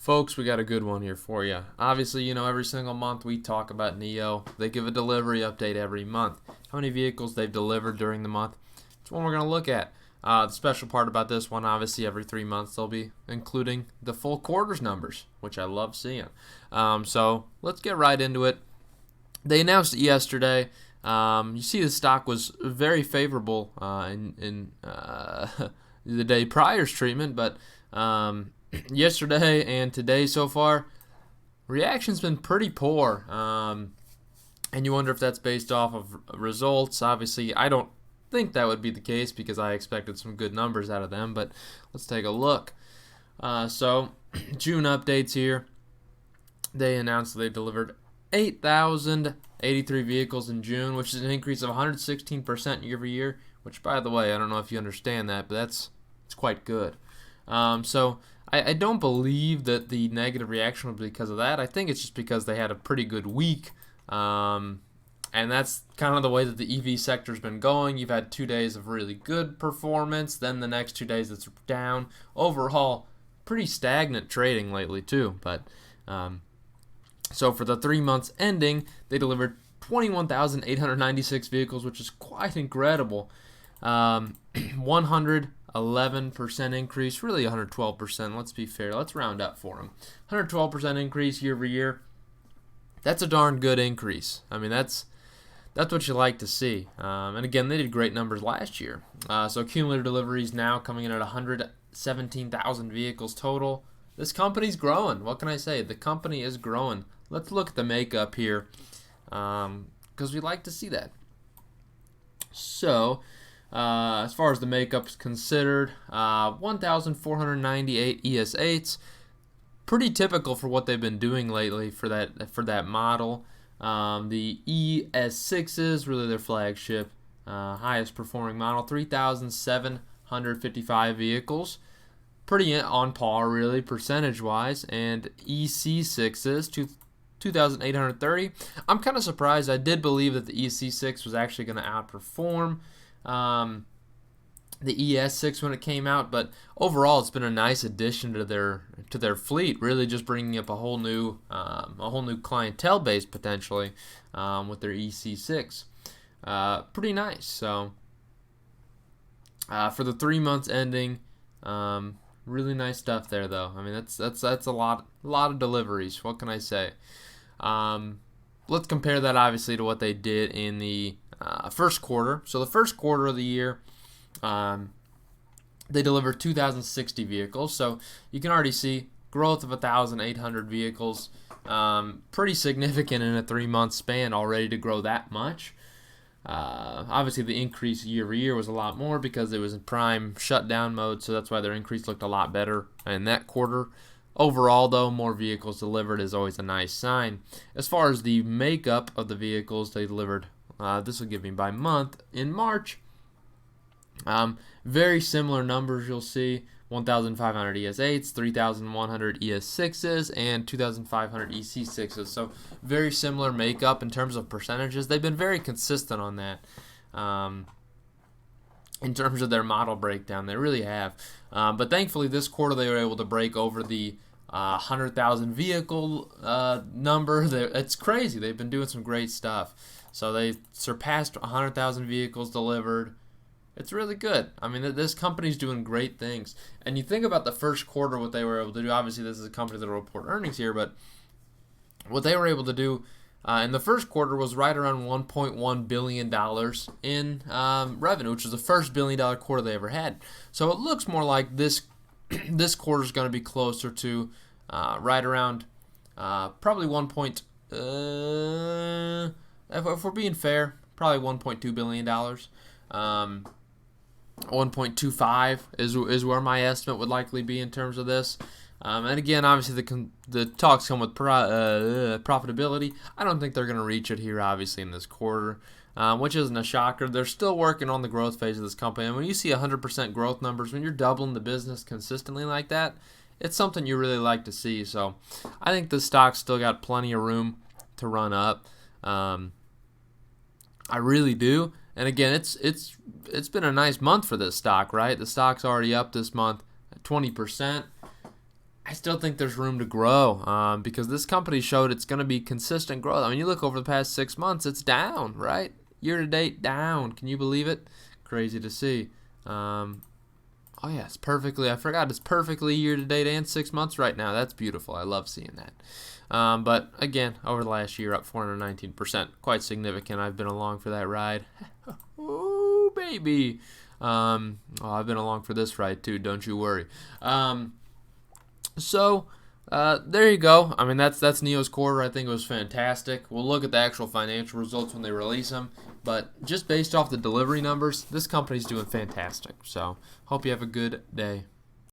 Folks, we got a good one here for you. Obviously, every single month we talk about NEO. They give a delivery update every month. How many vehicles they've delivered during the month? It's one we're going to look at. The special part about this one, obviously, every 3 months they'll be including the full quarters numbers, which I love seeing. So let's get right into it. They announced it yesterday. You see the stock was very favorable in the day prior's treatment, but yesterday and today so far, reaction's been pretty poor. And you wonder if that's based off of results. Obviously, I don't think that would be the case because I expected some good numbers out of them, but let's take a look. So, June updates here. They announced they delivered 8,083 vehicles in June, which is an increase of 116% year over year, which, by the way, I don't know if you understand that, but it's quite good. So I don't believe that the negative reaction was because of that. I think it's just because they had a pretty good week. And that's kind of the way that the EV sector's been going. You've had 2 days of really good performance, then the next 2 days it's down. Overall, pretty stagnant trading lately too. But so for the 3 months ending, they delivered 21,896 vehicles, which is quite incredible. 111% increase, really 112%. Let's be fair. Let's round up for them. 112% increase year over year. That's a darn good increase. I mean, that's what you like to see. And again, they did great numbers last year. So cumulative deliveries now coming in at 117,000 vehicles total. This company's growing. What can I say? The company is growing. Let's look at the makeup here because we like to see that. So, as far as the makeup is considered, 1,498 ES8s. Pretty typical for what they've been doing lately for that model. The ES6s, really their flagship, highest performing model, 3,755 vehicles. Pretty on par, really, percentage-wise. And EC6s, 2,830. I'm kind of surprised. I did believe that the EC6 was actually going to outperform the ES6 when it came out, but overall it's been a nice addition to their fleet. Really, just bringing up a whole new clientele base potentially with their EC6. Pretty nice. So for the 3 months ending, really nice stuff there though. I mean that's a lot of deliveries. What can I say? Let's compare that obviously to what they did in the first quarter. So the first quarter of the year, they delivered 2,060 vehicles. So you can already see growth of 1,800 vehicles. Pretty significant in a 3-month span already to grow that much. Obviously, the increase year over year was a lot more because it was in prime shutdown mode. So that's why their increase looked a lot better in that quarter. Overall, though, more vehicles delivered is always a nice sign. As far as the makeup of the vehicles they delivered, this will give me by month. In March, very similar numbers you'll see. 1,500 ES8s, 3,100 ES6s, and 2,500 EC6s. So very similar makeup in terms of percentages. They've been very consistent on that. In terms of their model breakdown, they really have. But thankfully, this quarter they were able to break over the 100,000 vehicle number. It's crazy. They've been doing some great stuff. So they surpassed 100,000 vehicles delivered. It's really good. I mean, this company's doing great things. And you think about the first quarter, what they were able to do. Obviously, this is a company that will report earnings here, but what they were able to do in the first quarter was right around $1.1 billion in revenue, which is the first billion-dollar quarter they ever had. So it looks more like this quarter is going to be closer to right around probably if we're being fair, probably $1.2 billion. 1.25 is where my estimate would likely be in terms of this. And again, obviously the talks come with profitability. I don't think they're going to reach it here, obviously, in this quarter, which isn't a shocker. They're still working on the growth phase of this company. And when you see 100% growth numbers, when you're doubling the business consistently like that, it's something you really like to see. So I think the stock's still got plenty of room to run up. I really do. And again, it's been a nice month for this stock, right? The stock's already up this month at 20%. I still think there's room to grow because this company showed it's going to be consistent growth. I mean, you look over the past 6 months, it's down, right? Year to date, down. Can you believe it? Crazy to see. Oh, yeah, it's perfectly. I forgot it's perfectly year to date and 6 months right now. That's beautiful. I love seeing that. But again, over the last year, up 419%. Quite significant. I've been along for that ride. Ooh, baby. I've been along for this ride too. Don't you worry. So there you go. I mean, that's Neo's quarter. I think it was fantastic. We'll look at the actual financial results when they release them. But just based off the delivery numbers, this company's doing fantastic. So hope you have a good day.